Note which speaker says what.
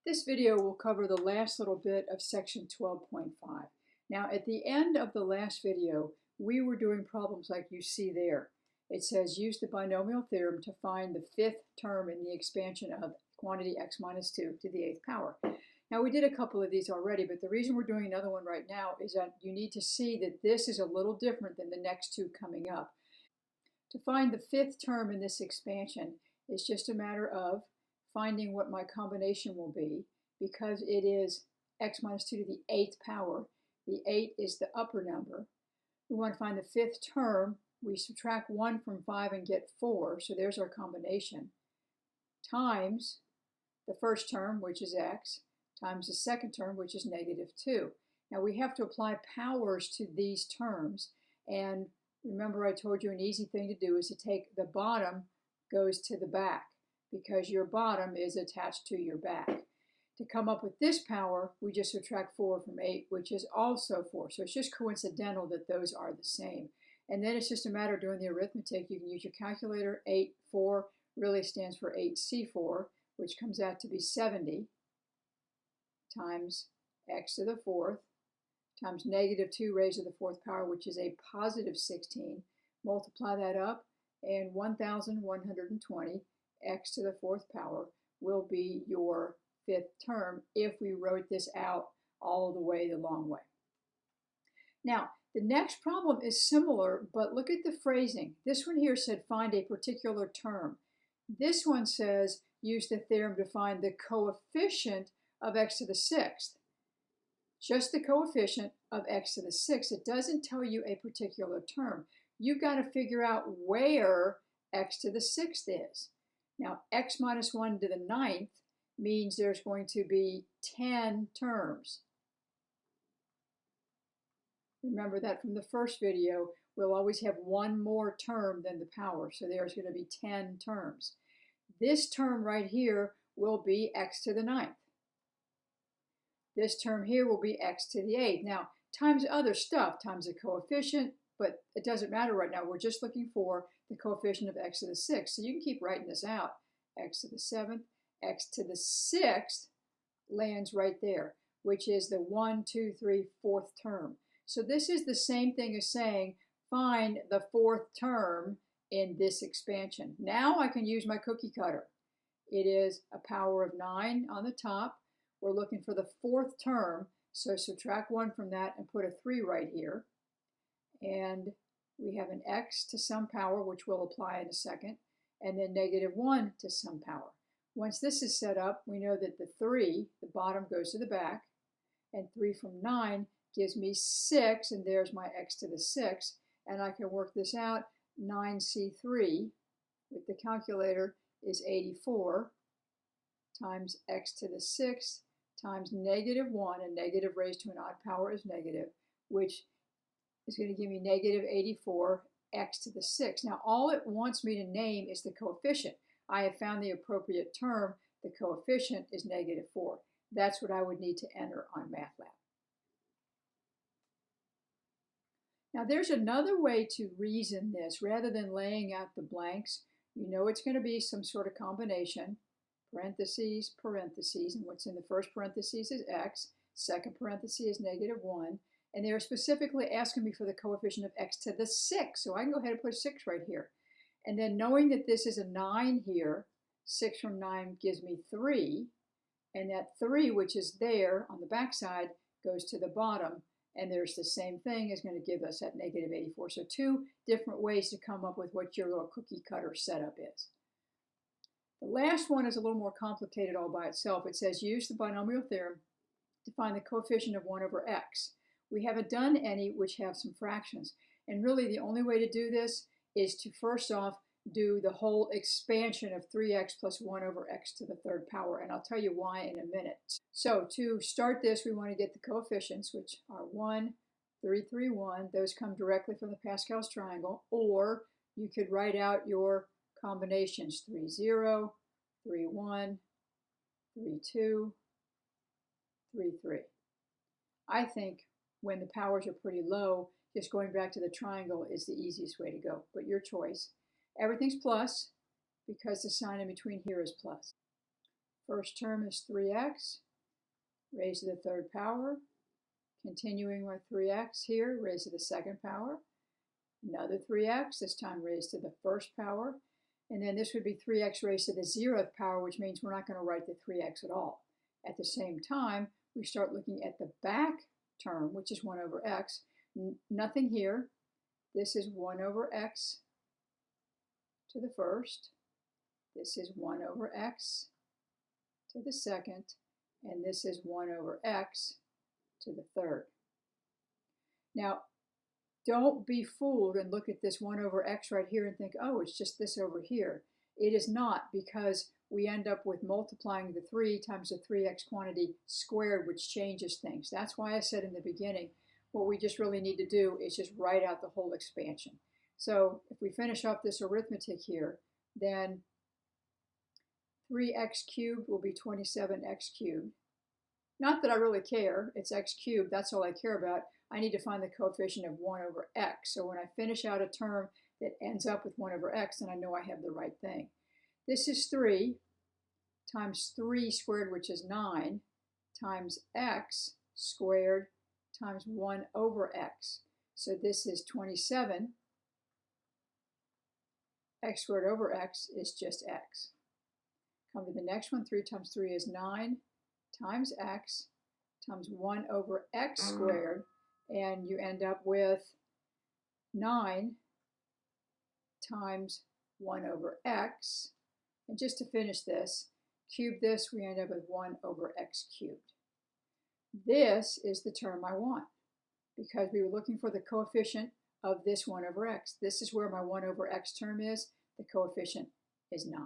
Speaker 1: This video will cover the last little bit of section 12.5. Now, at the end of the last video, we were doing problems like you see there. It says use the binomial theorem to find the fifth term in the expansion of quantity x minus 2 to the eighth power. Now, we did a couple of these already, but the reason we're doing another one right now is that you need to see that this is a little different than the next two coming up. To find the fifth term in this expansion is just a matter of finding what my combination will be. Because it is x minus 2 to the eighth power, the 8 is the upper number. We want to find the fifth term. We subtract 1 from 5 and get 4, so there's our combination, times the first term, which is x, times the second term, which is negative 2. Now we have to apply powers to these terms, and remember I told you an easy thing to do is to take the bottom goes to the back, because your bottom is attached to your back. To come up with this power, we just subtract 4 from 8, which is also 4. So it's just coincidental that those are the same. And then it's just a matter of doing the arithmetic. You can use your calculator. 8, 4 really stands for 8C4, which comes out to be 70 times x to the fourth times negative 2 raised to the fourth power, which is a positive 16. Multiply that up, and 1,120 x to the fourth power will be your fifth term if we wrote this out all the way the long way. Now, the next problem is similar, but look at the phrasing. This one here said find a particular term. This one says use the theorem to find the coefficient of x to the sixth. Just the coefficient of x to the sixth. It doesn't tell you a particular term. You've got to figure out where x to the sixth is. Now, x minus 1 to the ninth means there's going to be 10 terms. Remember that from the first video, we'll always have one more term than the power, so there's going to be 10 terms. This term right here will be x to the ninth. This term here will be x to the eighth. Now, times other stuff, times the coefficient, but it doesn't matter right now. We're just looking for the coefficient of x to the sixth. So you can keep writing this out. X to the seventh, x to the sixth lands right there, which is the 1, 2, 3, fourth term. So this is the same thing as saying find the fourth term in this expansion. Now I can use my cookie cutter. It is a power of 9 on the top. We're looking for the fourth term, so subtract 1 from that and put a 3 right here. And we have an x to some power, which we'll apply in a second, and then negative 1 to some power. Once this is set up, we know that the 3, the bottom goes to the back, and 3 from 9 gives me 6, and there's my x to the 6, and I can work this out. 9C3 with the calculator is 84 times x to the 6 times negative 1, and negative raised to an odd power is negative, which is going to give me negative 84 x to the 6. Now, all it wants me to name is the coefficient. I have found the appropriate term. The coefficient is negative 4. That's what I would need to enter on MATLAB. Now, there's another way to reason this. Rather than laying out the blanks, you know it's going to be some sort of combination, parentheses, parentheses, and what's in the first parentheses is x, second parenthesis is negative 1, and they're specifically asking me for the coefficient of x to the 6, so I can go ahead and put 6 right here. And then knowing that this is a 9 here, 6 from 9 gives me 3, and that 3, which is there on the back side, goes to the bottom, and there's the same thing is going to give us that negative 84. So two different ways to come up with what your little cookie cutter setup is. The last one is a little more complicated all by itself. It says use the binomial theorem to find the coefficient of 1 over x. We haven't done any which have some fractions. And really the only way to do this is to first off do the whole expansion of 3x plus 1 over x to the third power. And I'll tell you why in a minute. So to start this, we want to get the coefficients, which are 1, 3, 3, 1. Those come directly from the Pascal's triangle. Or you could write out your combinations 3, 0, 3, 1, 3, 2, 3, 3. I think when the powers are pretty low, just going back to the triangle is the easiest way to go, but your choice. Everything's plus because the sign in between here is plus. First term is 3x raised to the third power. Continuing with 3x here, raised to the second power. Another 3x, this time raised to the first power. And then this would be 3x raised to the 0th power, which means we're not going to write the 3x at all. At the same time, we start looking at the back term, which is 1 over x. Nothing here. This is 1 over x to the first. This is 1 over x to the second. And this is 1 over x to the third. Now, don't be fooled and look at this 1 over x right here and think, oh, it's just this over here. It is not, because we end up with multiplying the 3 times the 3x quantity squared, which changes things. That's why I said in the beginning, what we just really need to do is just write out the whole expansion. So if we finish off this arithmetic here, then 3x cubed will be 27x cubed. Not that I really care, it's x cubed, that's all I care about. I need to find the coefficient of 1 over x. So when I finish out a term that ends up with 1 over x, then I know I have the right thing. This is 3 times 3 squared, which is 9, times x squared times 1 over x. So this is 27. X squared over x is just x. Come to the next one, 3 times 3 is 9 times x times 1 over x squared, and you end up with 9 times 1 over x. And just to finish this, cube this, we end up with 1 over x cubed. This is the term I want, because we were looking for the coefficient of this 1 over x. This is where my 1 over x term is. The coefficient is 9.